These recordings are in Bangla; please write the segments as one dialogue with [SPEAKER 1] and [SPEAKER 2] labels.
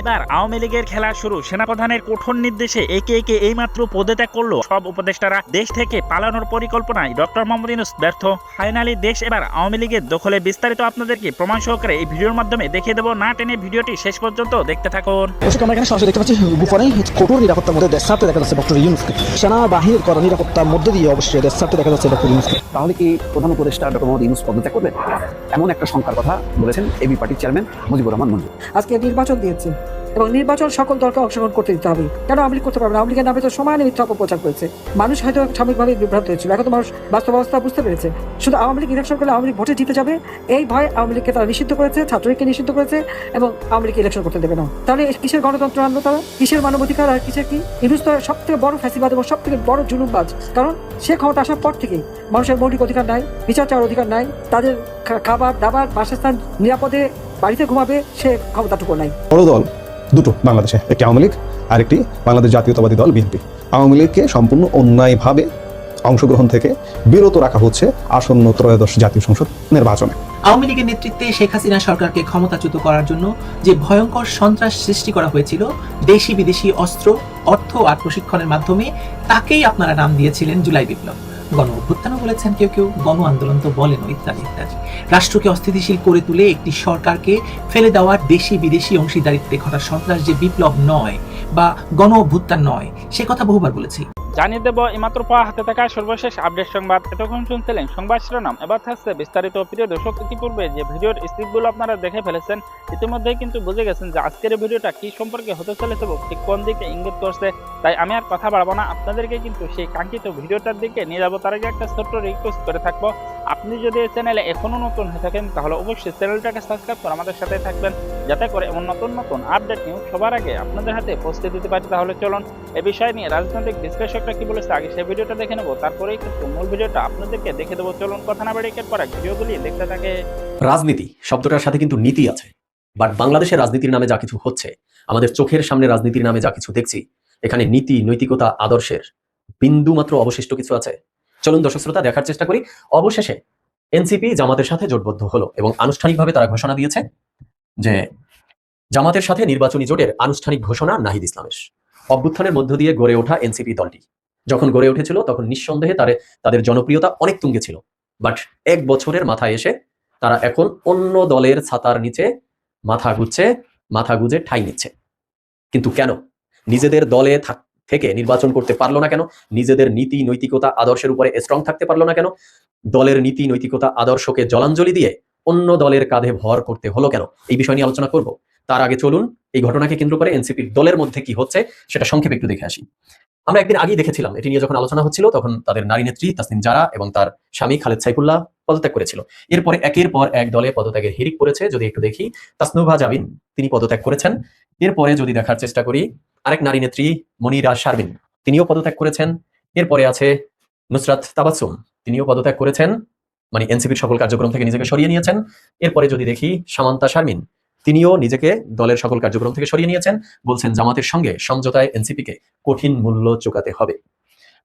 [SPEAKER 1] এবার আওয়ামী লীগের খেলা শুরু। সেনাপ্রধানের কঠোর নির্দেশে একে একে এইমাত্র পদত্যাগ করলো সব উপদেষ্টারা। দেশ থেকে পালানোর পরিকল্পনায় ডক্টর মোহাম্মদ ইউনূস ব্যর্থ। ফাইনালি দেশ এবার আওয়ামী লীগের দখলে। বিস্তারিত আপনাদেরকে প্রমাণ সহকারে এই ভিডিওর মাধ্যমে দেখিয়ে দেবো, না টেনে ভিডিওটি শেষ পর্যন্ত দেখতে থাকুন।
[SPEAKER 2] আমরা এখানে সরাসরি দেখতে পাচ্ছি গোপনে কঠোর নিরাপত্তার মধ্যে দেশ ছাড়তে দেখা যাচ্ছে ডক্টর ইউনূসকে। সেনাবাহিনীর করা নিরাপত্তার মধ্যে দিয়ে অবশ্যই দেশ ছাড়তে দেখা যাচ্ছে ডক্টর ইউনূসকে।
[SPEAKER 3] তাহলে কি প্রধান উপদেষ্টা ডক্টর মোহাম্মদ ইউনূস পদত্যাগ করবেন, এমন একটা শঙ্কার কথা বলেছেন এবি পার্টির চেয়ারম্যান মুজিবুর রহমান মঞ্জু।
[SPEAKER 4] আজকে নির্বাচন দিয়েছে এবং নির্বাচন সকল দলকে অংশগ্রহণ করতে দিতে হবে। কেন আওয়ামী লীগ করতে পারবে না? আওয়ামী লীগের নামে তো সমানে মিথ্যা অপপ্রচার করেছে। মানুষ হয়তো সাময়িকভাবে বিভ্রান্ত হয়েছিল, এখন তো মানুষ বাস্তব অবস্থা বুঝতে পেরেছে। শুধু আওয়ামী লীগ ইলেকশন করলে আওয়ামী লীগ ভোটে জিতে যাবে এই ভয় আওয়ামী লীগকে তারা নিষিদ্ধ করেছে, ছাত্রলীগকে নিষিদ্ধ করেছে এবং আওয়ামী লীগ ইলেকশন করতে দেবে না। তাহলে কিসের গণতন্ত্র আনলো তারা? কিসের মানবাধিকার আর কিসের কি? ইউনূস তো সব থেকে বড় ফ্যাসিবাদ এবং সব থেকে বড় জুলুমবাজ। কারণ সে ক্ষমতা আসার পর থেকেই মানুষের মৌলিক অধিকার নাই, বিচার চাওয়ার অধিকার নাই, তাদের খাবার দাবার বাসস্থান নিরাপদে বাড়িতে ঘুমাবে সে ক্ষমতাটুকু নাই।
[SPEAKER 5] বড় দল দুটো বাংলাদেশে, একটি আওয়ামী লীগ আর একটি বাংলাদেশ জাতীয়তাবাদী দল বিএনপি। আওয়ামী লীগকে সম্পূর্ণ অন্যায়ভাবে অংশগ্রহণ থেকে বিরত রাখা হচ্ছে আসন্ন ত্রয়োদশ জাতীয় সংসদ নির্বাচনে।
[SPEAKER 6] আওয়ামী লীগের নেতৃত্বে শেখ হাসিনা সরকারকে ক্ষমতাচ্যুত করার জন্য যে ভয়ঙ্কর সন্ত্রাস সৃষ্টি করা হয়েছিল দেশি বিদেশি অস্ত্র, অর্থ আর প্রশিক্ষণের মাধ্যমে, তাকেই আপনারা নাম দিয়েছিলেন জুলাই বিপ্লব। গণ অভ্যুত্থানও বলেছেন কেউ কেউ, গণ আন্দোলন তো বলেন ইত্যাদি ইত্যাদি। রাষ্ট্রকে অস্থিতিশীল করে তুলে একটি সরকারকে ফেলে দেওয়ার দেশি বিদেশি অংশীদারিত্বে ঘটা সন্ত্রাস যে বিপ্লব নয় বা গণ অভ্যুত্থান নয়, সে কথা বহুবার বলেছি।
[SPEAKER 1] জানিয়ে দেব এইমাত্র পাওয়া হাতে থাকা সর্বশেষ আপডেট সংবাদ। এতক্ষণ শুনছিলেন সংবাদ শিরোনাম, এবার থাকছে বিস্তারিত। প্রিয় দর্শক, ইতিপূর্বে যে ভিডিওর স্ক্রিপ্টগুলো আপনারা দেখে ফেলেছেন, ইতিমধ্যেই কিন্তু বুঝে গেছেন যে আজকের ভিডিওটা কি সম্পর্কে হতে চলেছে এবং ঠিক কোন দিকে ইঙ্গিত করছে। তাই আমি আর কথা বাড়াবো না, আপনাদেরকে কিন্তু সেই কাঙ্ক্ষিত ভিডিওটার দিকে নিয়ে যাবো। তার আগে একটা ছোট্ট রিকোয়েস্ট করে থাকবো, আপনি যদি এই চ্যানেলে এখনো নতুন হয়ে থাকেন তাহলে অবশ্যই চ্যানেলটাকে সাবস্ক্রাইব করে আমাদের সাথে থাকবেন, যাতে করে এমন নতুন নতুন আপডেট নিউজ সবার আগে আপনাদের হাতে পৌঁছে দিতে পারি। তাহলে চলুন এ বিষয় নিয়ে রাজনৈতিক বিশ্লেষকরা কি বলেছে আগে সেই ভিডিওটা দেখে নেবো, তারপরেই কিন্তু মূল ভিডিওটা আপনাদেরকে দেখে দেবো। চলুন কথা না বেরিয়ে পরে ভিডিওগুলি দেখতে থাকে।
[SPEAKER 7] রাজনীতি শব্দটার সাথে কিন্তু নীতি আছে, বাট বাংলাদেশের রাজনীতির নামে যা কিছু হচ্ছে, আমাদের চোখের সামনে রাজনীতির নামে যা কিছু দেখছি, এখানে নীতি নৈতিকতা আদর্শের বিন্দু মাত্র অবশিষ্ট কিছু আছে? চলুন দর্শক শ্রোতা দেখার চেষ্টা করি। অবশেষে এনসিপি জামাতের সাথে জোটবদ্ধ হলো এবং আনুষ্ঠানিকভাবে তারা ঘোষণা দিয়েছে যে জামাতের সাথে নির্বাচনী জোটের আনুষ্ঠানিক ঘোষণা নাহিদ ইসলামের। অভ্যুত্থানের মধ্য দিয়ে গড়ে ওঠা এনসিপি দলটি যখন গড়ে উঠেছিল তখন নিঃসন্দেহে তাদের জনপ্রিয়তা অনেক তুঙ্গে ছিল, বাট এক বছরের মাথায় এসে তারা এখন অন্য দলের ছাতার নিচে মাথা গুজে ঠাঁই নিচ্ছে। কিন্তু কেন? নিজেদের দলে থেকে নির্বাচন করতে পারলো না কেন? নিজেদের নীতি নৈতিকতা আদর্শের উপরে স্ট্রং থাকতে পারলো না কেন? দলের নীতি নৈতিকতা আদর্শকে জলাঞ্জলি দিয়ে অন্য দলের কাঁধে ভর করতে হলো কেন? এই বিষয় নিয়ে আলোচনা করব। তার আগে চলুন এই ঘটনাকে কেন্দ্র করে এনসিপির দলের মধ্যে কি হচ্ছে সেটা সংক্ষেপে একটু দেখে আসি। আমরা একদিন আগেই দেখেছিলাম, এটি নিয়ে যখন আলোচনা হচ্ছিল তখন তাদের নারী নেত্রী তাসনিম জারা এবং তার স্বামী খালেদ সাইফুল্লাহ পদত্যাগ করেছিল। এরপরে একের পর এক দলে পদত্যাগের হিড়িক পড়েছে। যদি একটু দেখি, তাসনুভা জাবিন তিনি পদত্যাগ করেছেন। এরপরে যদি দেখার চেষ্টা করি, আরেক নারী নেত্রী মনিরা শারমিন তিনিও পদত্যাগ করেছেন। এরপরে আছে নুসরাত তাবাসসুম, তিনিও পদত্যাগ করেছেন, মানে এনসিপির সকল কার্যক্রম থেকে নিজেকে সরিয়ে নিয়েছেন। এরপরে যদি দেখি সামান্তা শারমিন, তিনিও নিজেকে দলের সকল কার্যক্রম থেকে সরিয়ে নিয়েছেন, বলছেন জামাতের সঙ্গে সমঝোতায় এনসিপিকে কঠিন মূল্য চুকাতে হবে।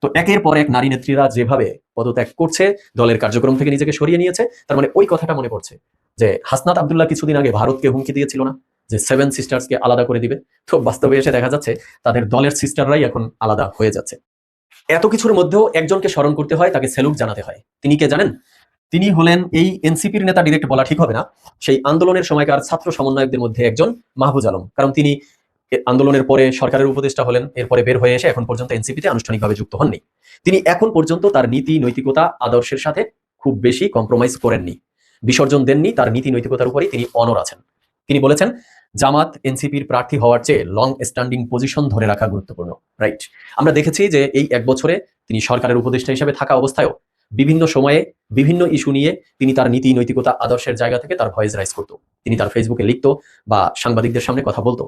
[SPEAKER 7] তো একের পর এক নারী নেত্রীরা যেভাবে পদত্যাগ করছে, দলের কার্যক্রম থেকে নিজেকে সরিয়ে নিয়েছে, তার মানে ওই কথাটা মনে পড়ছে যে হাসনাত আব্দুল্লাহ কিছুদিন আগে ভারতকে হুমকি দিয়েছিল না যে 7 সিস্টার্সকে আলাদা করে দিবে। তো বাস্তবে এসে দেখা যাচ্ছে তাদের দলের সিস্টাররাই এখন আলাদা হয়ে যাচ্ছে। এত কিছুর মধ্যেও একজনকে স্মরণ করতে হয়, তাকে স্যালুট জানাতে হয়। তিনি কে জানেন? তিনি হলেন, এই এনসিপির নেতা ডিরেক্ট বলা ঠিক হবে না, সেই আন্দোলনের সময়কার ছাত্র সমন্বয়কদের মধ্যে একজন মাহফুজ আলম। কারণ তিনি আন্দোলনের পরে সরকারের উপদেষ্টা হলেন, এরপরে বের হয়ে এসে এখন পর্যন্ত এনসিপিতে আনুষ্ঠানিকভাবে যুক্ত হননি। তিনি এখন পর্যন্ত তার নীতি নৈতিকতা আদর্শের সাথে খুব বেশি কম্প্রোমাইজ করেননি, বিসর্জন দেননি, তার নীতি নৈতিকতার উপরেই তিনি অনড় আছেন। তিনি বলেছেন জামাত এনসিপির প্রার্থী হওয়ার চেয়ে লং স্ট্যান্ডিং পজিশন ধরে রাখা গুরুত্বপূর্ণ। রাইট, আমরা দেখেছি যে এই এক বছরে তিনি সরকারের উপদেষ্টা হিসেবে থাকা অবস্থায়ও বিভিন্ন সময়ে বিভিন্ন ইস্যু নিয়ে তিনি তার নীতি নৈতিকতা আদর্শের জায়গা থেকে তার ভয়েস রাইজ করতো। তিনি তার ফেসবুকে লিখতো বা সাংবাদিকদের সামনে কথা বলতো।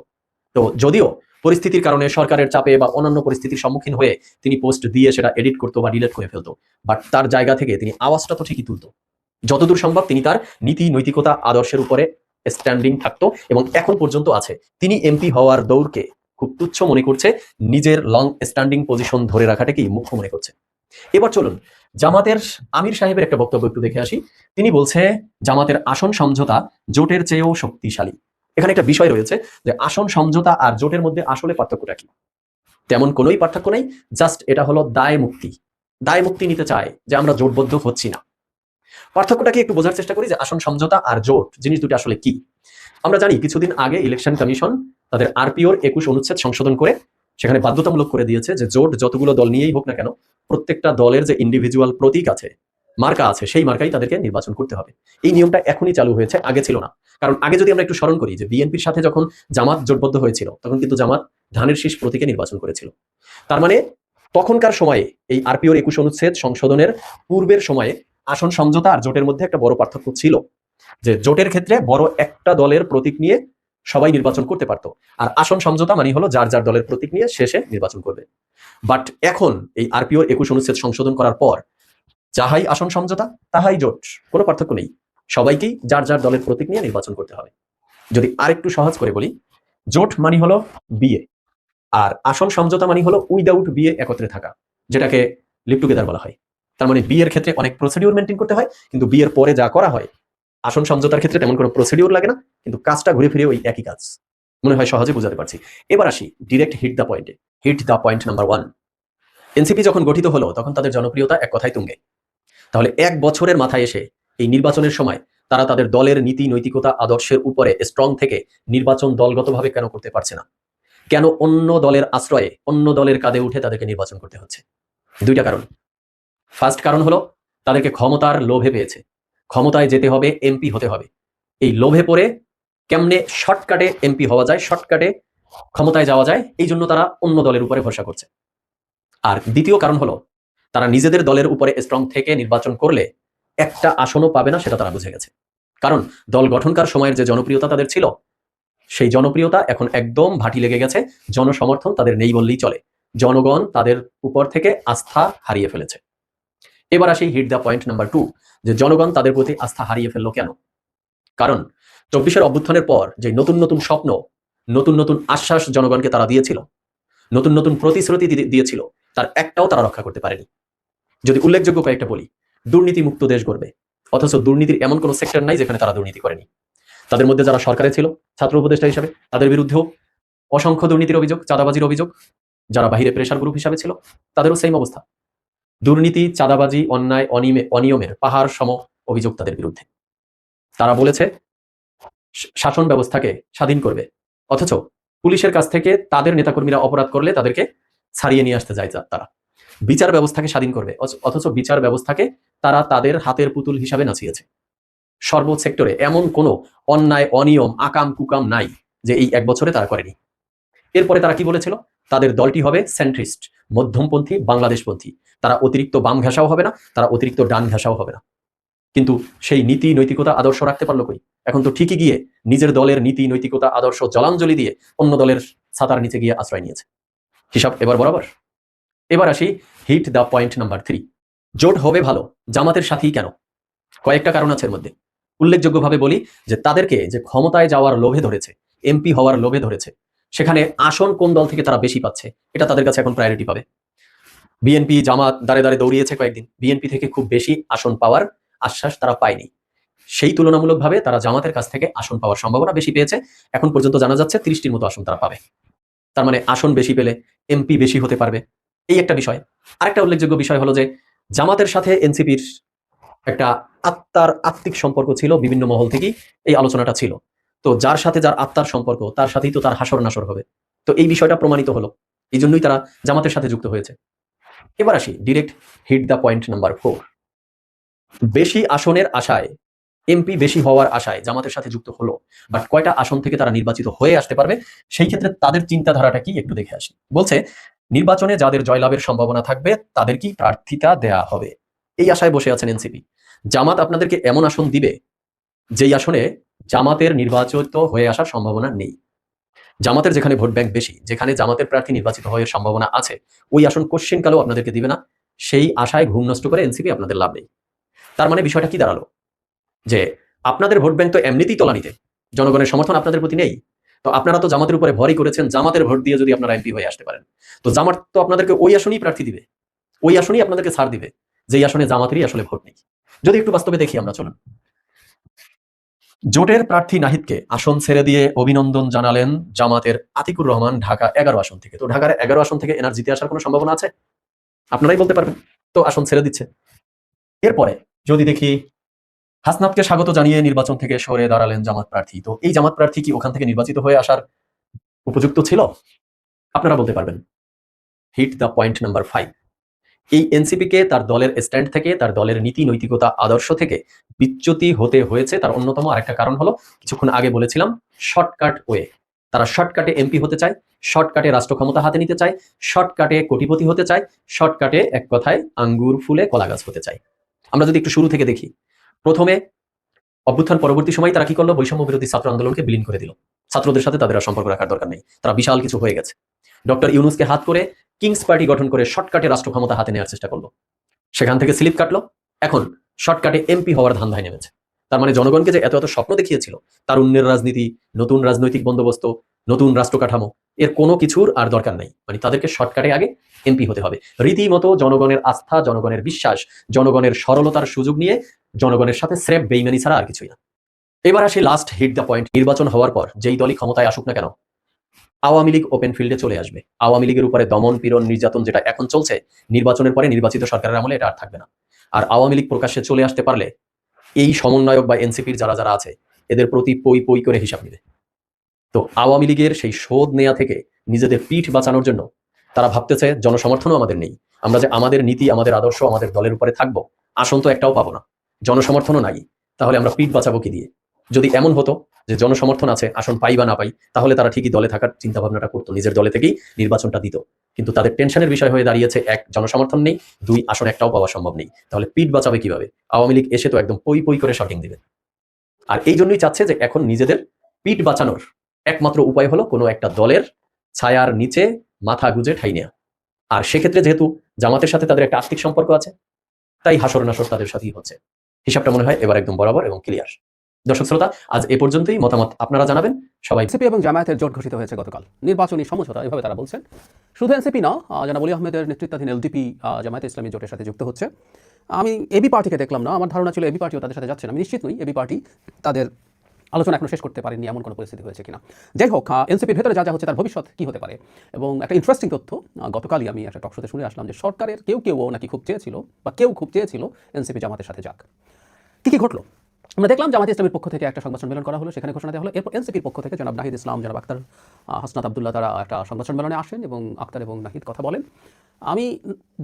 [SPEAKER 7] তো যদিও পরিস্থিতির কারণে, সরকারের চাপে বা অন্যান্য পরিস্থিতির সম্মুখীন হয়ে তিনি পোস্ট দিয়ে সেটা এডিট করতো বা ডিলিট করে ফেলতো, বাট তার জায়গা থেকে তিনি আওয়াজটা তো ঠিকই তুলতো। যতদূর সম্ভব তিনি তার নীতি নৈতিকতা আদর্শের উপরে স্ট্যান্ডিং থাকতো এবং এখন পর্যন্ত আছে। তিনি এমপি হওয়ার দৌড়কে খুব তুচ্ছ মনে করছে, নিজের লং স্ট্যান্ডিং পজিশন ধরে রাখাটাকেই মুখ্য মনে করছে। এবার চলুন জামাতের আমির সাহেবের একটা বক্তব্য একটু দেখে আসি। তিনি বলছে জামাতের আসন সমঝোতা জোটের চেয়েও শক্তিশালী। এখানে একটা বিষয় রয়েছে যে আসন সমঝোতা আর জোটের মধ্যে আসলে পার্থক্যটা কি। তেমন কোনোই পার্থক্য নেই, জাস্ট এটা হলো দায় মুক্তি। দায় মুক্তি নিতে চায় যে আমরা জোটবদ্ধ হচ্ছি না। পার্থক্যটাকে একটু বোঝার চেষ্টা করি যে আসন সমঝোতা আর জোট জিনিস দুটি আসলে কি। আমরা জানি কিছুদিন আগে ইলেকশন কমিশন তাদের আরপিওর 21 অনুচ্ছেদ সংশোধন করে সেখানে বাধ্যতামূলক করে দিয়েছে যে জোট যতগুলো দল নিয়েই হোক না কেন, প্রত্যেকটা দলের যে ইন্ডিভিজুয়াল প্রতীক আছে, মার্কা আছে, সেই মার্কাই তাদেরকে নির্বাচন করতে হবে। এই নিয়মটা এখনই চালু হয়েছে, আগে ছিল না। কারণ আগে যদি আমরা একটু স্মরণ করি যে বিএনপির সাথে যখন জামাত জোটবদ্ধ হয়েছিল তখন কিন্তু জামাত ধানের শীষ প্রতীকে নির্বাচন করেছিল। তার মানে তখনকার সময়ে এই আরপিওর 21 অনুচ্ছেদ সংশোধনের পূর্বের সময়ে আসন সমঝোতা আর জোটের মধ্যে একটা বড় পার্থক্য ছিল, যে জোটের ক্ষেত্রে বড় একটা দলের প্রতীক নিয়ে সবাই নির্বাচন করতে পারতো, আর আসন সমঝোতা মানে হলো যার যার দলের প্রতীক নিয়ে শেষে নির্বাচন করবে। বাট এখন এই আরপিওর 21 অনুচ্ছেদ সংশোধন করার পর যাহাই আসন সমঝোতা তাহাই জোট, কোনো পার্থক্য নেই, সবাইকেই যার যার দলের প্রতীক নিয়ে নির্বাচন করতে হবে। যদি আরেকটু সহজ করে বলি, জোট মানে হলো বিয়ে, আর আসন সমঝোতা মানে হলো উইদাউট বিয়ে একত্রে থাকা, যেটাকে লিভ টুগেদার বলা হয়। তার মানে বিয়ের ক্ষেত্রে অনেক প্রসিডিউর মেনটেন করতে হয়, কিন্তু বিয়ের পরে যা করা হয় আসন সমঝোতার ক্ষেত্রে তেমন কোনো প্রসিডিউর লাগে না, কিন্তু কাজটা ঘুরে ফিরে ওই একই কাজ। মনে হয় সহজে বোঝাতে পারছি। এবার আসি ডিরেক্ট হিট দ্য পয়েন্টে। Hit the point number 1। NCP যখন গঠিত হলো তখন তাদের জনপ্রিয়তা এক কথায় তুঙ্গে। তাহলে 1 বছরের মাথায় এসে এই নির্বাচনের সময় তারা তাদের দলের নীতি নৈতিকতা আদর্শের উপরে স্ট্রং থেকে নির্বাচন দলগতভাবে কেন করতে পারছে না? কেন অন্য দলের আশ্রয়ে অন্য দলের কাঁধে উঠে তাদেরকে নির্বাচন করতে হচ্ছে? দুইটা কারণ। ফার্স্ট কারণ হলো তাদেরকে ক্ষমতার লোভে পেয়েছে, ক্ষমতায় যেতে হবে, এমপি হতে হবে। এই লোভে পড়ে কেমনে শর্টকাটে এমপি হওয়া যায়, শর্টকাটে ক্ষমতায় যাওয়া যায়, এই জন্য তারা অন্য দলের উপরে ভরসা করছে। আর দ্বিতীয় কারণ হলো তারা নিজেদের দলের উপরে স্ট্রং থেকে নির্বাচন করলে একটা আসনও পাবে না, সেটা তারা বুঝে গেছে। কারণ দল গঠনকার সময়ের যে জনপ্রিয়তা তাদের ছিল, সেই জনপ্রিয়তা এখন একদম ভাটি লেগে গেছে, জনসমর্থন তাদের নেই বললেই চলে। জনগণ তাদের উপর থেকে আস্থা হারিয়ে ফেলেছে। এবার আসি হিট দ্য পয়েন্ট নাম্বার 2, যে জনগণ তাদের প্রতি আস্থা হারিয়ে ফেললো কেন? কারণ 24-এর অভ্যুত্থানের পর যে নতুন নতুন স্বপ্ন, নতুন নতুন আশ্বাস জনগণকে তারা দিয়েছিল, নতুন নতুন প্রতিশ্রুতি দিয়েছিল, তার একটাও তারা রক্ষা করতে পারেনি। যদি উল্লেখযোগ্য কয়েকটা বলি, দুর্নীতিমুক্ত দেশ গড়বে, অথচ দুর্নীতির এমন কোনো সেক্টর নাই যেখানে তারা দুর্নীতি করেনি। তাদের মধ্যে যারা সরকারে ছিল ছাত্র উপদেষ্টা হিসাবে, তাদের বিরুদ্ধেও অসংখ্য দুর্নীতির অভিযোগ, চাঁদাবাজির অভিযোগ। যারা বাহিরে প্রেশার গ্রুপ হিসাবে ছিল তাদেরও সেম অবস্থা, দুর্নীতি, চাঁদাবাজি, অন্যায়, অনিয়মের পাহাড় সম অভিযোগ তাদের বিরুদ্ধে। তারা বলেছে শাসন ব্যবস্থাকে স্বাধীন করবে, অথচ পুলিশের কাছ থেকে তাদের নেতাকর্মীরা অপরাধ করলে তাদেরকে ছাড়িয়ে নিয়ে আসতে যায় তারা। বিচার ব্যবস্থাকে স্বাধীন করবে, অথচ বিচার ব্যবস্থাকে তারা তাদের হাতের পুতুল হিসাবে নাচিয়েছে। সর্ব সেক্টরে এমন কোনো অন্যায়, অনিয়ম, আকাম কুকাম নাই যে এই 1 বছরে তারা করেনি। এরপরে তারা কি বলেছিল? তাদের দলটি হবে সেন্ট্রিস্ট, মধ্যমপন্থী, বাংলাদেশপন্থী। তারা অতিরিক্ত বাম ঘেঁষাও হবে না, তারা অতিরিক্ত ডান ঘেঁষাও হবে না। কিন্তু সেই নীতি নৈতিকতা আদর্শ রাখতে পারলো কই? এখন তো ঠিকই গিয়ে নিজের দলের নীতি নৈতিকতা আদর্শ জলাঞ্জলি দিয়ে অন্য দলের ছাতার নিচে গিয়ে আশ্রয় নিয়েছে। হিসাব এবার বরাবর। এবার আসি হিট দ্য পয়েন্ট নাম্বার 3। জোট হবে ভালো, জামাতের সাথেই কেন? কয়েকটা কারণ আছে এর মধ্যে। উল্লেখযোগ্যভাবে বলি যে তাদেরকে যে ক্ষমতায় যাওয়ার লোভে ধরেছে, এমপি হওয়ার লোভে ধরেছে, সেখানে আসন কোন দল থেকে তারা বেশি পাচ্ছে এটা তাদের কাছে এখন প্রায়োরিটি পাবে। বিএনপি, জামাত দাঁড়ে দাঁড়ে দৌড়িয়েছে কয়েকদিন, বিএনপি থেকে খুব বেশি আসন পাওয়ার আশ্বাস তারা পায়নি। সেই তুলনামূলকভাবে তারা জামাতের কাছ থেকে আসন পাওয়ার সম্ভাবনা বেশি পেয়েছে। এখন পর্যন্ত জানা যাচ্ছে 30টির মতো আসন তারা পাবে। তার মানে আসন বেশি পেলে এমপি বেশি হতে পারবে, এই একটা বিষয়। আরেকটা উল্লেখযোগ্য বিষয় হলো যে জামাতের সাথে এনসিপির একটা আত্মিক সম্পর্ক ছিল, বিভিন্ন মহল থেকেই এই আলোচনাটা ছিল। তো যার সাথে যার আত্মার সম্পর্ক, তার সাথেই তো তার হাসর নাসর হবে। তো এই বিষয়টা প্রমাণিত হলো, এই জন্যই তারা জামাতের সাথে যুক্ত হয়েছে। এবার আসি direct hit the point number 4। বেশি আসনের আশায়, এমপি বেশি হওয়ার আশায় জামাতের সাথে যুক্ত হলো, বাট কয়টা আসন থেকে তারা নির্বাচিত হয়ে আসতে পারবে সেই ক্ষেত্রে তাদের চিন্তাধারাটা কি একটু দেখে আসি। বলছে নির্বাচনে যাদের জয়লাভের সম্ভাবনা থাকবে তাদেরকেই প্রার্থিতা দেয়া হবে, এই আশায় বসে আছেন এনসিপি। জামাত আপনাদেরকে এমন আসন দিবে যেই আসনে জামাতের নির্বাচিত হয়ে আসার সম্ভাবনা নেই। জামাতের যেখানে ভোট ব্যাংক বেশি, যেখানে জামাতের প্রার্থী নির্বাচিত হওয়ার সম্ভাবনা আছে, ওই আসন কোশ্চেন কালেও আপনাদেরকে দিবে না। সেই আশায় ঘুম নষ্ট করে এনসিপি আপনাদের লাভ নেই। তার মানে বিষয়টা কি দাঁড়ালো? যে আপনাদের ভোট ব্যাংক তো এমনিতেই তলানিতে, জনগণের সমর্থন আপনাদের প্রতি নেই। তো আপনারা তো জামাতের উপরে ভরই করেছেন, জামাতের ভোট দিয়ে যদি আপনারা এমপি হয়ে আসতে পারেন, তো জামাত তো আপনাদেরকে ওই আসনেই প্রার্থী দিবে, ওই আসনেই আপনাদেরকে ছাড় দিবে যেই আসনে জামাতেরই আসলে ভোট নেই। যদি একটু বাস্তবে দেখি আমরা, চলুন। জোটের প্রার্থী নাহিদকে আসন ছেড়ে দিয়ে অভিনন্দন জানালেন জামাতের আতিকুর রহমান ঢাকা 11 আসন থেকে। তো ঢাকার 11 আসন থেকে এনার জিতে আসার কোনো সম্ভাবনা আছে? আপনারাই বলতে পারবেন। তো আসন ছেড়ে দিচ্ছে। এরপরে যদি দেখি হাসনাতকে স্বাগত জানিয়ে নির্বাচন থেকে সরে দাঁড়ালেন জামাত প্রার্থী। তো এই জামাত প্রার্থী কি ওখান থেকে নির্বাচিত হয়ে আসার উপযুক্ত ছিল? আপনারা বলতে পারবেন। Hit the point number 5। এই এনসিপিকে তার দলের স্ট্যান্ড থেকে, তার দলের নীতি নৈতিকতা আদর্শ থেকে বিচ্যুতি হতে হয়েছে। তার অন্যতম আরেকটা কারণ হলো, কিছুক্ষণ আগে বলেছিলাম, শর্টকাট ওয়ে। তারা শর্টকাটে এমপি হতে চায়, শর্টকাটে রাষ্ট্র ক্ষমতা হাতে নিতে চায়, শর্টকাটে কোটিপতি হতে চায়, শর্টকাটে এক কথায় আঙ্গুর ফুলে কলা গাছ হতে চায়। আমরা যদি একটু শুরু থেকে দেখি, প্রথমে অভ্যুত্থান পরবর্তী সময় তারা কি করলো? বৈষম্য বিরোধী ছাত্র আন্দোলনকে বিলীন করে দিল। ছাত্রদের সাথে তাদের আর সম্পর্ক রাখার দরকার নেই, তারা বিশাল কিছু হয়ে গেছে। ডক্টর ইউনূসকে হাত করে কিংস পার্টি গঠন করে শর্টকাটে রাষ্ট্র ক্ষমতা হাতে নেওয়ার চেষ্টা করলো, সেখান থেকে স্লিপ কাটলো, এখন শর্টকাটে এমপি হওয়ার ধান্দায় নেমেছে। তার মানে জনগণকে যে এত এত স্বপ্ন দেখিয়েছিল, তারুণ্যের রাজনীতি, নতুন রাজনৈতিক বন্দোবস্ত, নতুন রাষ্ট্র কাঠামো, এর কোনো কিছুর আর দরকার নাই। মানে তাদেরকে শর্টকাটে আগে এমপি হতে হবে। রীতিমতো জনগণের আস্থা, জনগণের বিশ্বাস, জনগণের সরলতার সুযোগ নিয়ে জনগণের সাথে স্রেফ বেইমানি ছাড়া আর কিছুই না। এবার আসি লাস্ট হিট দ্য পয়েন্ট। নির্বাচন হওয়ার পর যেই দলই ক্ষমতায় আসুক না কেন, আওয়ামী লীগ ওপেন ফিল্ডে চলে আসবে। আওয়ামী লীগের উপরে দমন পীড়ন নির্যাতন যেটা এখন চলছে, নির্বাচনের পরে নির্বাচিত সরকারের আমলে এটা আর থাকবে না। আর আওয়ামী লীগ প্রকাশ্যে চলে আসতে পারলে এই সমন্বয়ক বা এনসিপির যারা যারা আছে, এদের প্রতি পই পই করে হিসাব নেবে। তো আওয়ামী লীগের সেই শোধ নেয়া থেকে নিজেদের পিঠ বাঁচানোর জন্য তারা ভাবতেছে জনসমর্থনও আমাদের নেই, আমরা যে আমাদের নীতি, আমাদের আদর্শ, আমাদের দলের উপরে থাকবো, আসন তো একটাও পাবো না, জনসমর্থনও নাই, তাহলে আমরা পিঠ বাঁচাবো কি দিয়ে? যদি এমন হতো যে জনসমর্থন আছে, আসন পাই বা না পাই, তাহলে তারা ঠিকই দলে থাকার চিন্তা ভাবনাটা করতো, নিজের দলে থেকেই নির্বাচনটা দিত। কিন্তু তাদের টেনশনের বিষয় হয়ে দাঁড়িয়েছে, 1, জনসমর্থন নেই, 2, আসন একটাও পাওয়া সম্ভব নেই। তাহলে পিঠ বাঁচাবে কিভাবে? আওয়ামী লীগ এসে তো একদম পই পই করে শটিং দিবে। আর এই জন্যই চাচ্ছে যে এখন নিজেদের পিঠ বাঁচানোর একমাত্র উপায় হলো কোনো একটা দলের ছায়ার নিচে মাথা গুজে ঠাই নেয়া। আর সেক্ষেত্রে যেহেতু জামাতের সাথে তাদের একটা আর্থিক সম্পর্ক আছে, তাই হাসর নাসর তাদের সাথেই হচ্ছে। হিসাবটা মনে হয় এবার একদম বরাবর এবং ক্লিয়ার। দর্শক শ্রোতা, আজ এ পর্যন্তই। মতামত আপনারা জানাবেন। সবাই
[SPEAKER 8] এনসিপি এবং জামায়াতের জোট ঘোষিত হয়েছে গতকাল, নির্বাচনী সমঝোতা এভাবে তারা বলছেন। শুধু এনসিপি না, জনাব ওলি আহমেদের নেতৃত্বাধীন এলডিপি জামায়াতে ইসলামী জোটের সাথে যুক্ত হচ্ছে। আমি এবি পার্টিকে দেখলাম না, আমার ধারণা ছিল এবি পার্টিও তাদের সাথে যাচ্ছে না। আমি নিশ্চিত নই এবি পার্টি তাদের আলোচনা এখনো শেষ করতে পারেনি, এমন কোনো পরিস্থিতি হয়েছে কিনা। যাই হোক, এনসিপির ভেতরে যা যা হচ্ছে তার ভবিষ্যৎ কী হতে পারে। এবং একটা ইন্টারেস্টিং তথ্য, গতকালই আমি একটা টকশোতে শুনে আসলাম যে সরকারের কেউ নাকি খুব চেয়েছিল, বা কেউ খুব চেয়েছিল এনসিপি জামাতের সাথে যাক। কী ঘটলো? আমরা দেখলাম জামাত ইসলামের পক্ষ থেকে একটা সংবাদ সম্মেলন করা হলো, সেখানে ঘোষণা দেওয়া হলো। এরপর এনসিপির পক্ষ থেকে জনাব নাহিদ ইসলাম, জনাব আক্তার, হাসনাত আবদুল্লাহ তারা একটা সংবাদ সম্মেলনে আসেন এবং আক্তার এবং নাহিদ কথা বলেন। আমি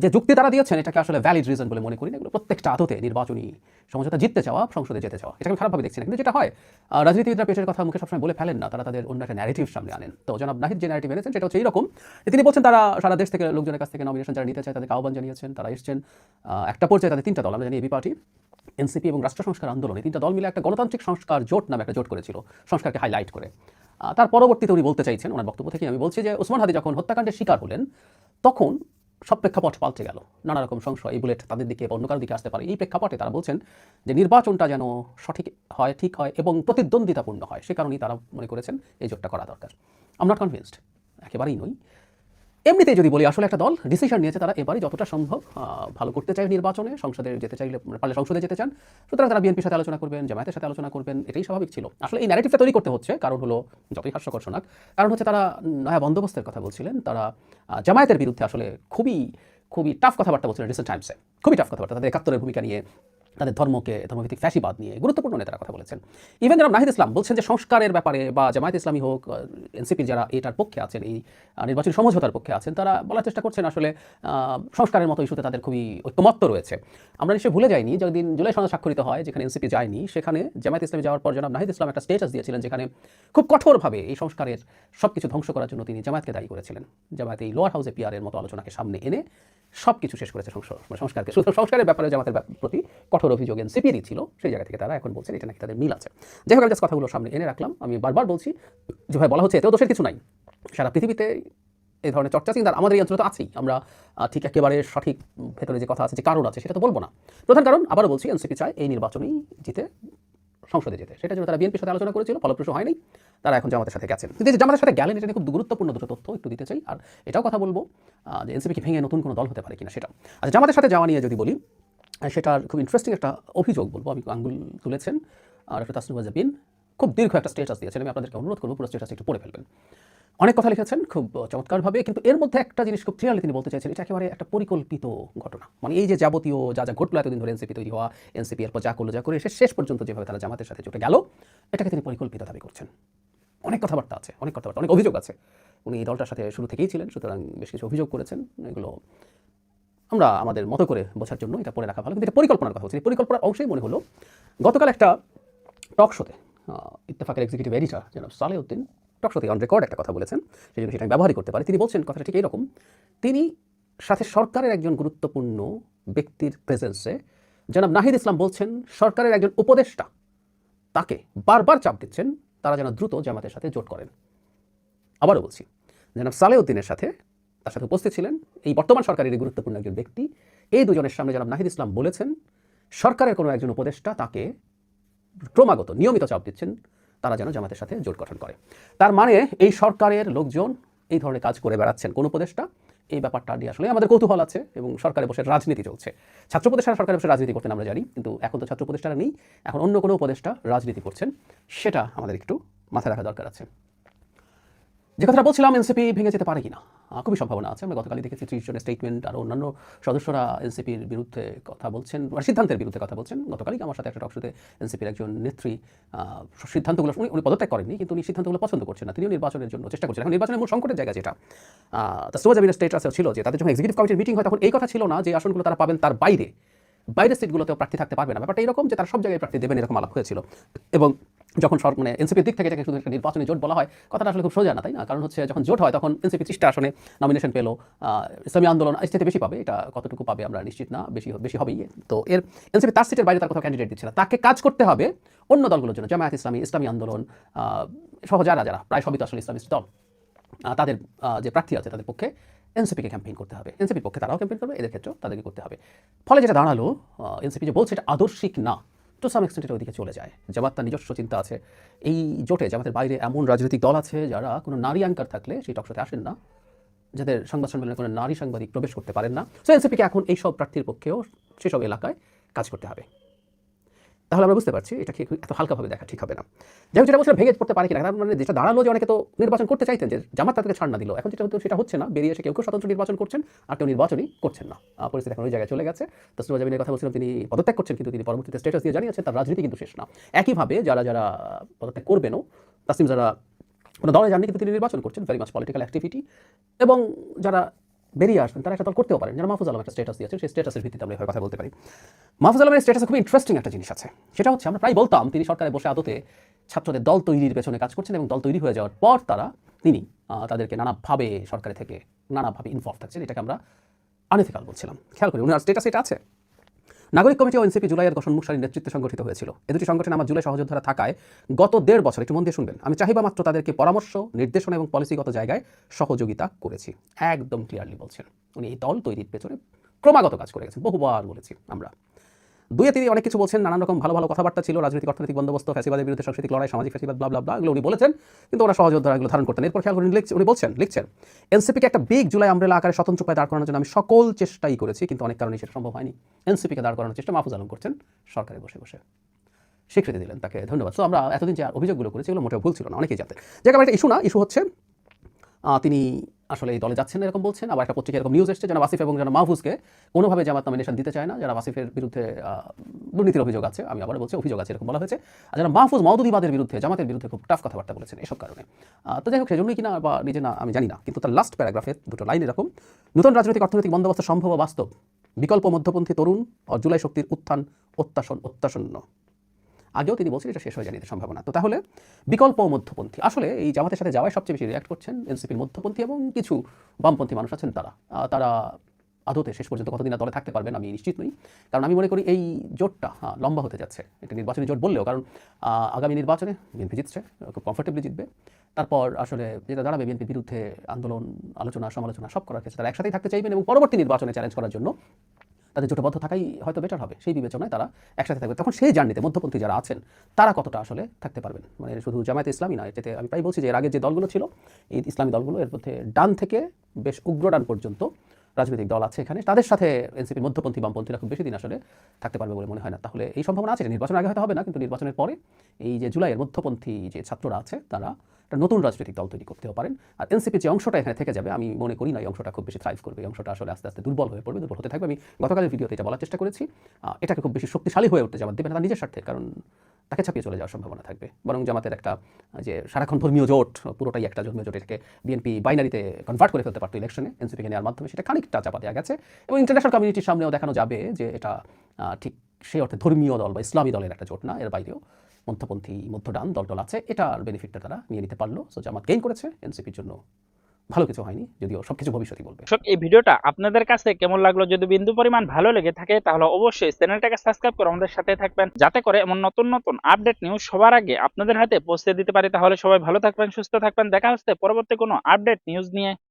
[SPEAKER 8] যে যুক্তি তারা দিয়েছেন এটাকে আসলে ভ্যালিড রিজন বলে মনে করি না। এগুলো প্রত্যেকটা আদতে নির্বাচনী সমঝোতা জিততে চাওয়া, সংসদে যেতে চাওয়া, এটাকে আমি খারাপভাবে দেখছি না। কিন্তু যেটা হয়, রাজনীতিবিদরা পেটের কথা মুখে সবসময় বলে ফেলেন না, তারা তাদের অন্য একটা ন্যারেটিভ সামনে আনেন। তো জনাব নাহিদ যে ন্যারেটিভ এনেছেন সেটা হচ্ছে এইরকম যে তিনি বলছেন তারা সারা দেশ থেকে লোকজনের কাছ থেকে নমিনেশন যারা নিতে চায় তাদেরকে আহ্বান জানিয়েছেন, তারা এসছেন। একটা পর্যায়ে তাদের 3টা দল, আমরা জানি এবি পার্টি, এনসিপি এবং রাষ্ট্র সংস্কার আন্দোলন, এই 3টা দল মিলে একটা গণতান্ত্রিক সংস্কার জোট নামে একটা জোট করেছিল, সংস্কারকে হাইলাইট করে। তার পরবর্তীতে উনি বলতে চাইছেন, ওনার বক্তব্য থেকে আমি বলছি যে ওসমান হাদি যখন হত্যাকাণ্ডের শিকার হলেন তখন সব প্রেক্ষাপট পাল্টে গেল, নানা রকম সংশয়, এই বুলেট তাদের দিকে বা অন্য কারোর দিকে আসতে পারে। এই প্রেক্ষাপটে তারা বলছেন যে নির্বাচনটা যেন সঠিক হয়, ঠিক হয় এবং প্রতিদ্বন্দ্বিতাপূর্ণ হয়, সে কারণেই তারা মনে করেছেন এই জোটটা করা দরকার। আই এম নট কনভিন্সড, একেবারেই নই। এমনিতেই যদি বলি, আসলে একটা দল ডিসিশন নিয়েছে, তারা এবারে যতটা সম্ভব ভালো করতে চায় নির্বাচনে, সংসদে যেতে চাইলে পারলে সংসদে যেতে চান, সুতরাং তারা বিএনপির সাথে আলোচনা করবেন, জামায়াতের সাথে আলোচনা করবেন, এটাই স্বাভাবিক ছিল। আসলে এই ন্যারেটিভটা তৈরি করতে হচ্ছে, কারণ হলো যতই হাস্যকর শোনাক, কারণ হচ্ছে তারা নয়া বন্দোবস্তের কথা বলছিলেন, তারা জামায়াতের বিরুদ্ধে আসলে খুবই টাফ কথাবার্তা বলছিলেন রিসেন্ট টাইমসে, খুবই টাফ কথাবার্তা, তাদের 71-এর ভূমিকা নিয়ে, তাদের ধর্মভিত্তিক ফ্যাসিবাদ নিয়ে গুরুত্বপূর্ণ নেতারা কথা বলেছেন। ইভেন জনাব নাহিদ ইসলাম বলছেন যে সংস্কারের ব্যাপারে বা জামায়াত ইসলামী হোক, এনসিপির যারা এটার পক্ষে আছেন, এই নির্বাচনী সমঝোতার পক্ষে আছেন, তারা বলার চেষ্টা করছেন আসলে সংস্কারের মতো ইস্যুতে তাদের খুবই ঐকমত্য রয়েছে। আমরা নিশ্চয়ই ভুলে যাইনি যেদিন জুলাই সনদ স্বাক্ষরিত হয়, যেখানে এনসিপি যায়নি, সেখানে জামায়াত ইসলামী যাওয়ার পর জনাব নাহিদ ইসলাম একটা স্টেটাস দিয়েছিলেন, যেখানে খুব কঠোরভাবে এই সংস্কারের সব কিছু ধ্বংস করার জন্য তিনি জামায়াতকে দায়ী করেছিলেন। জামায়াত এই লোয়ার হাউসে পিআরের মতো আলোচনাকে সামনে এনে সব কিছু শেষ করেছে সংস্কারকে। শুধু সংস্কারের ব্যাপারে জামাতের প্রতি কঠোর অভিযোগ এনসিপিরই ছিল, সেই জায়গা থেকে তারা এখন বলছেন এটা নাকি তাদের মিল আছে। যাই হোক, আমি জাস্ট কথাগুলো সামনে এনে রাখলাম। আমি বারবার বলছি যে ভাই, বলা হচ্ছে এতেও দোষের কিছু নাই, সারা পৃথিবীতে এই ধরনের চর্চা চিন্তা আমাদের এই অঞ্চলে তো আছেই। আমরা ঠিক একেবারে সঠিক ভেতরে যে কথা আছে, যে কারণ আছে, সেটা তো বলবো না। প্রধান কারণ, আবারও বলছি, এনসিপি চায় এই নির্বাচনেই জিতে সংসদে যেতে, সেটার জন্য তারা বিএনপির সাথে আলোচনা করেছিল, ফলপ্রসূ হয়নি, তারা এখন জামাতের সাথে গেছেন। কিন্তু জামাতের সাথে গেলেন, এটা নিয়ে খুব গুরুত্বপূর্ণ দুটো তথ্য একটু দিতে চাই। আর এটাও কথা বলবো যে এনসিপিকে ভেঙে নতুন কোনো দল হতে পারে কিনা সেটা। আচ্ছা, জামাতের সাথে যাওয়া নিয়ে যদি বলি, সেটার খুব ইন্টারেস্টিং একটা অভিযোগ বলবো, আমি আঙ্গুল তুলেছেন ডক্টর তাসনিমা জাবিন, খুব দীর্ঘ একটা স্টেটাস দিয়েছেন, আমি আপনাদেরকে অনুরোধ করবো পুরো স্টেটাসটা একটু পড়ে ফেলবেন। অনেক কথা লিখেছেন খুব চমৎকারভাবে, কিন্তু এর মধ্যে একটা জিনিস খুব ক্লিয়ারলি তিনি বলতে চাইছেন, এটা একেবারে একটা পরিকল্পিত ঘটনা। মানে এই যে যাবতীয় যা যা ঘটলো এতদিন ধরে এনসিপি তৈরি হওয়া, এনসিপি এরপর যা করলো যা করে এসে শেষ পর্যন্ত যেভাবে তারা জামাতের সাথে জুটে গেল, এটাকে তিনি পরিকল্পিত দাবি করছেন। অনেক কথাবার্তা আছে, অনেক অভিযোগ আছে। উনি এই দলটার সাথে শুরু থেকেই ছিলেন, সুতরাং বেশ কিছু অভিযোগ করেছেন। এগুলো আমরা আমাদের মতো করে বোঝার জন্য এটা পড়ে রাখা ভালো, কিন্তু এটা পরিকল্পনার কথা হচ্ছে। এই পরিকল্পনার অংশেই মনে হলো গতকাল একটা টক শোতে ইত্তেফাকের এক্সিকিউটিভ এডিটর জনাব সালেউদ্দিন টক শোতে অন রেকর্ড একটা কথা বলেছেন, সেই জন্য সেটা আমি ব্যবহারই করতে পারি। তিনি বলছেন কথাটা ঠিক এইরকম, তিনি সাথে সরকারের একজন গুরুত্বপূর্ণ ব্যক্তির প্রেজেন্সে জনাব নাহিদ ইসলাম বলছেন সরকারের একজন উপদেষ্টা তাকে বারবার চাপ দিচ্ছেন তারা যেন দ্রুত জামাতের সাথে জোট করেন। আবারও বলছি, জনাব সালেউদ্দিনের সাথে তার সাথে উপস্থিত ছিলেন এই বর্তমান সরকারের গুরুত্বপূর্ণ একজন ব্যক্তি, এই দুজনের সামনে জনাব নাহিদ ইসলাম বলেছেন সরকারের কোনো একজন উপদেষ্টা তাকে ক্রমাগত নিয়মিত চাপ দিচ্ছেন তারা যেন জামাতের সাথে জোট গঠন করে। তার মানে এই সরকারের লোকজন এই ধরনের কাজ করে বেড়াচ্ছেন কোন উপদেষ্টা, এই ব্যাপারটা নিয়ে আসলে আমাদের কৌতূহল আছে এবং সরকারে বসে রাজনীতি চলছে। ছাত্র উপদেষ্টারা সরকারে বসে রাজনীতি করতেন আমরা জানি, কিন্তু এখন তো ছাত্র উপদেষ্টারা নেই, এখন অন্য কোনো উপদেষ্টা রাজনীতি করছেন, সেটা আমাদের একটু মাথায় রাখা দরকার আছে। যে কথাটা বলছিলাম, এনসিপি ভেঙে যেতে পারে কিনা, খুবই সম্ভাবনা আছে। আমরা গতকালই দেখেছি 30 জনের স্টেটমেন্ট, আর অন্যান্য সদস্যরা এনসিপির বিরুদ্ধে কথা বলছেন, সিদ্ধান্তের বিরুদ্ধে কথা বলছেন। গতকালই আমার সাথে একটা টকশোতে এনসিপির একজন নেত্রী সিদ্ধান্তগুলো উনি পদত্যাগ করেননি, কিন্তু উনি সিদ্ধান্তগুলো পছন্দ করছেন না, তিনিও নির্বাচনের জন্য চেষ্টা করছেন। এখন নির্বাচনের মূল সংকটের জায়গা যেটা তাসলিমা জামিনের স্টেটাস ছিল যে তাদের যখন এক্সিকিউটিভ কমিটির মিটিং হয় তখন এই কথা ছিল না যে আসনগুলো তারা পাবেন তার বাইরের সিটগুলোতেও প্রার্থী থাকতে পারবে না। ব্যাপারটা এরকম যে তারা সব জায়গায় প্রার্থী দেবেন এরকম আলাপ হয়েছিল। এবং যখন মানে এনসিপির দিক থেকে এটাকে শুধু একটা নির্বাচনী জোট বলা হয়, কথাটা আসলে খুব সোজা না, তাই না? কারণ হচ্ছে যখন জোট হয় তখন এনসিপি 30টা আসনে নমিনেশন পেলো, ইসলামী আন্দোলন এর বেশি পাবে, এটা কতটুকু পাবে আমরা নিশ্চিত না, বেশি হবেই। তো এর এনসিপি তার সিটের বাইরে তার কোথাও ক্যান্ডিডেট দিচ্ছে না, তাকে কাজ করতে হবে অন্য দলগুলোর জন্য, জামায়াত ইসলামী, ইসলামী আন্দোলন সহ যারা প্রায় সবই তো আসলে ইসলামিস্ট দল, তাদের যে প্রার্থী আছে তাদের পক্ষে এনসিপিকে ক্যাম্পেইন করতে হবে, এনসিপির পক্ষে তারাও ক্যাম্পেইন করবে, এদের ক্ষেত্রেও তাদেরকে করতে হবে। ফলে যেটা দাঁড়ালো, এনসিপি যে বলছে এটা আদর্শিক না, টু সাম এক্সটেন্ট এটা ওইদিকে চলে যায়। জামাত তার নিজস্ব চিন্তা আছে, এই জোটে জামাতের বাইরে এমন রাজনৈতিক দল আছে যারা কোনো নারী অ্যাঙ্কার থাকলে সেই টকশোতে আসেন না, যাদের সংবাদ সম্মেলনে কোনো নারী সাংবাদিক প্রবেশ করতে পারেন না। সো এনসিপিকে এখন এইসব প্রার্থীর পক্ষেও সেসব এলাকায় কাজ করতে হবে। তাহলে আমরা বুঝতে পারছি এটা এত হালকাভাবে দেখা ঠিক হবে না। যেহেতু যেটা বলছিলাম ভেঙে পড়তে পারে কিনা, তার মানে যেটা দাঁড়ালো যে অনেকে তো নির্বাচন করতে চাইতেন, যে জামাত তাদেরকে ছাড় না দিল, এখন যেটা হতো সেটা হচ্ছে না, বেরিয়ে এসে কেউ স্বতন্ত্র নির্বাচন করছেন আর কেউ নির্বাচনই করছেন না। পরিস্থিতি এখন ওই জায়গায় চলে গেছে। তাসলিমা জামিনের কথা বলছিলাম, তিনি পদত্যাগ করছেন, কিন্তু তিনি পরবর্তীতে স্ট্যাটাস দিয়ে জানিয়েছেন তার রাজনীতি কিন্তু শেষ না। একইভাবে যারা পদত্যাগ করবেনও, তাসলিম যারা কোনো দলে যাননি কিন্তু তিনি নির্বাচন করছেন, ভেরি মাচ পলিটিক্যাল অ্যাক্টিভিটি, এবং যারা বেরিয়ে আসবেন তারা একটা দল করতেও পারেন। যারা মাহফুজ আলম একটা স্ট্যাটাস দিয়েছেন, সেই স্ট্যাটাসের ভিত্তিতে আমরা কথা বলতে পারি। মাহফুজ আলমের স্ট্যাটাসে খুব ইন্টারেস্টিং একটা জিনিস আছে, সেটা হচ্ছে আমরা প্রায় বলতাম তিনি সরকারে বসে আদতে ছাত্রদের দল তৈরির পেছনে কাজ করছেন, এবং দল তৈরি হয়ে যাওয়ার পর তিনি তাদেরকে নানাভাবে সরকারে থেকে নানাভাবে ইনভলভ থাকছেন। এটাকে আমরা আনএথিক্যাল বলছিলাম। খেয়াল করি উনার স্ট্যাটাস এটা আছে। নাগরিক কমিটি ও এনসিপি জুলাইয়ের গঠন মুশারির নেতৃত্বে সংগঠিত হয়েছিল। এই দুটি সংগঠন আমার জুলাই সহযোদ্ধারা থাকায় গত 1.5 বছর, একটু মন দিয়ে শুনবেন, আমি চাহিবা মাত্র তাদেরকে পরামর্শ, নির্দেশনা এবং পলিসিগত জায়গায় সহযোগিতা করেছি। একদম ক্লিয়ারলি বলছেন উনি এই দল তৈরির পেছনে ক্রমাগত কাজ করে গেছেন, বহুবার বলেছি আমরা। দুয়ে তিনি অনেক কিছু বলছেন, নানান রকম ভালো কথাবার্তা ছিল, রাজনৈতিক অর্থনৈতিক বন্দোবস্ত, ফ্যাসিবাদের বিরুদ্ধে সাংস্কৃতিক লড়াই, সামাজিক ফ্যাসিবাদ, ব্লা ব্লা ব্লা, এগুলো উনি বলেছেন, কিন্তু ওরা সহযোদ্ধারা এগুলো ধারণ করতেন। এরপর খেয়াল করে উনি লিখছেন এনসিপিকে একটা বিগ জুলাই আমব্রেলা আকারে স্বতন্ত্র উপায়ে দাঁড় করানোর জন্য আমি সকল চেষ্টাই করেছি, কিন্তু অনেক কারণে সেটা সম্ভব হয়নি। এনসিপিকে দাঁড় করানোর চেষ্টা মাহফুজ আলম করছেন সরকারে বসে বসে, স্বীকৃতি দিলেন, তাকে ধন্যবাদ। সো আমরা এতদিন যে অভিযোগগুলো করেছি এগুলো মোটেও ভুল ছিল না, অনেকেই জানতেন। জায়গা একটা ইস্যু না, ইস্যু হচ্ছে তিনি আসলে এই দলে যাচ্ছেন না এরকম বলছেন। আবার একটা পত্রিকা এরকম নিউজ এসছে যেন আসিফ এবং যেন মাহফুজকে কোনোভাবে জামাত নমিনেশন দিতে চায় না, যারা আসিফের বিরুদ্ধে দুর্নীতির অভিযোগ আছে, আমি আবার বলছি অভিযোগ আছে এরকম বলা হয়েছে, আর যারা মাহফুজ মওদুদিবাদের বিরুদ্ধে, জামাতের বিরুদ্ধে খুব টাফ কথাবার্তা বলেছেন এসব কারণে। তো যাই হোক, সেজন্যই কিনা বা নিজে না আমি জানি না, কিন্তু তার লাস্ট প্যারাগ্রাফের দুটো লাইন এরকম, নতুন রাজনৈতিক অর্থনৈতিক বন্দোবস্ত সম্ভব ও বাস্তব, বিকল্প মধ্যপন্থী তরুণ ও জুলাই শক্তির উত্থান অত্যাসন্ন। আগেও তিনি বলছেন এটা শেষ হয়ে যায়নি সম্ভাবনা। তো তাহলে বিকল্প মধ্যপন্থী, আসলে এই জামাতের সাথে যাওয়ায় সবচেয়ে বেশি রিঅ্যাক্ট করছেন এনসিপির মধ্যপন্থী এবং কিছু বামপন্থী মানুষ আছেন, তারা আদতে শেষ পর্যন্ত কতদিন দলে থাকতে পারবেন আমি নিশ্চিত নই। কারণ আমি মনে করি এই জোটটা লম্বা হতে যাচ্ছে। এটা নির্বাচনী জোট বললেও, কারণ আগামী নির্বাচনে বিএনপি জিতছে, খুব কমফোর্টেবলি জিতবে। তারপর আসলে যেটা দাঁড়াবে, বিএনপির বিরুদ্ধে আন্দোলন, আলোচনা, সমালোচনা সব করার ক্ষেত্রে তারা একসাথেই থাকতে চাইবেন, এবং পরবর্তী নির্বাচনে চ্যালেঞ্জ করার জন্য তাদের জোটবদ্ধ থাকাই হয়তো বেটার হবে। সেই বিবেচনায় তারা একসাথে থাকবে। তখন সেই জার্নিতে মধ্যপন্থী যারা আছেন তারা কতটা আসলে থাকতে পারবেন, মানে শুধু জামায়াতে ইসলামী না, এটাতে আমি প্রায় বলছি যে এর আগে যে দলগুলো ছিল এই ইসলামী দলগুলো, এর মধ্যে ডান থেকে বেশ উগ্র ডান পর্যন্ত রাজনৈতিক দল আছে এখানে, তাদের সাথে এনসিপির মধ্যপন্থী বামপন্থীরা খুব বেশি দিন আসলে থাকতে পারবে বলে মনে হয় না। তাহলে এই সম্ভাবনা আছে যে নির্বাচনের আগে হয়তো হবে না, কিন্তু নির্বাচনের পরে এই যে জুলাইয়ের মধ্যপন্থী যে ছাত্ররা আছে তারা একটা নতুন রাজনৈতিক দল তৈরি করতেও পারেন। আর এনসিপির যে অংশটা এখানে থেকে যাবে, আমি মনে করি না এই অংশটা খুব বেশি থ্রাইভ করবে। এই অংশটা আসলে আস্তে আস্তে দুর্বল হয়ে পড়বে, দুর্বল হতে থাকবে। আমি গতকালের ভিডিওতে এটা বলার চেষ্টা করেছি, এটাকে খুব বেশি শক্তিশালী হয়ে উঠতে জামাত দেবে না তার নিজের স্বার্থে, কারণ তাকে ছাপিয়ে চলে যাওয়ার সম্ভাবনা থাকবে। বরং জামাতের একটা যে সারাক্ষণ ধর্মীয় জোট, পুরোটাই একটা ধর্মীয় জোট, এটাকে বিএনপি বাইনারিতে কনভার্ট করে ফেলতে পারতো ইলেকশনে এনসিপিকে নেওয়ার মাধ্যমে, সেটা খানিকটা চাপা দেওয়া গেছে এবং ইন্টারন্যাশনাল কমিউনিটির সামনেও দেখানো যাবে যে এটা ঠিক সেই অর্থে ধর্মীয় দল বা ইসলামী দলের একটা জোট না, এর বাইরেও মধ্যপন্থী মধ্যডান দল আছে, এটার বেনিফিটটা তারা নিয়ে নিতে পারলো। সো জামাত গেইন করেছে, এনসিপির জন্য ভালো কিছু হয়নি, যদিও সবকিছু ভবিষ্যৎই বলবে।
[SPEAKER 1] দর্শক, এই ভিডিওটা আপনাদের কাছে কেমন লাগলো? যদি বিন্দু পরিমাণ ভালো লেগে থাকে তাহলে অবশ্যই চ্যানেলটাকে সাবস্ক্রাইব করে আমাদের সাথে থাকবেন, যাতে করে এমন নতুন নতুন আপডেট নিউজ সবার আগে আপনাদের হাতে পৌঁছে দিতে পারি। তাহলে সবাই ভালো থাকবেন, সুস্থ থাকবেন। দেখা হচ্ছে পরবর্তী কোনো আপডেট নিউজ নিয়ে।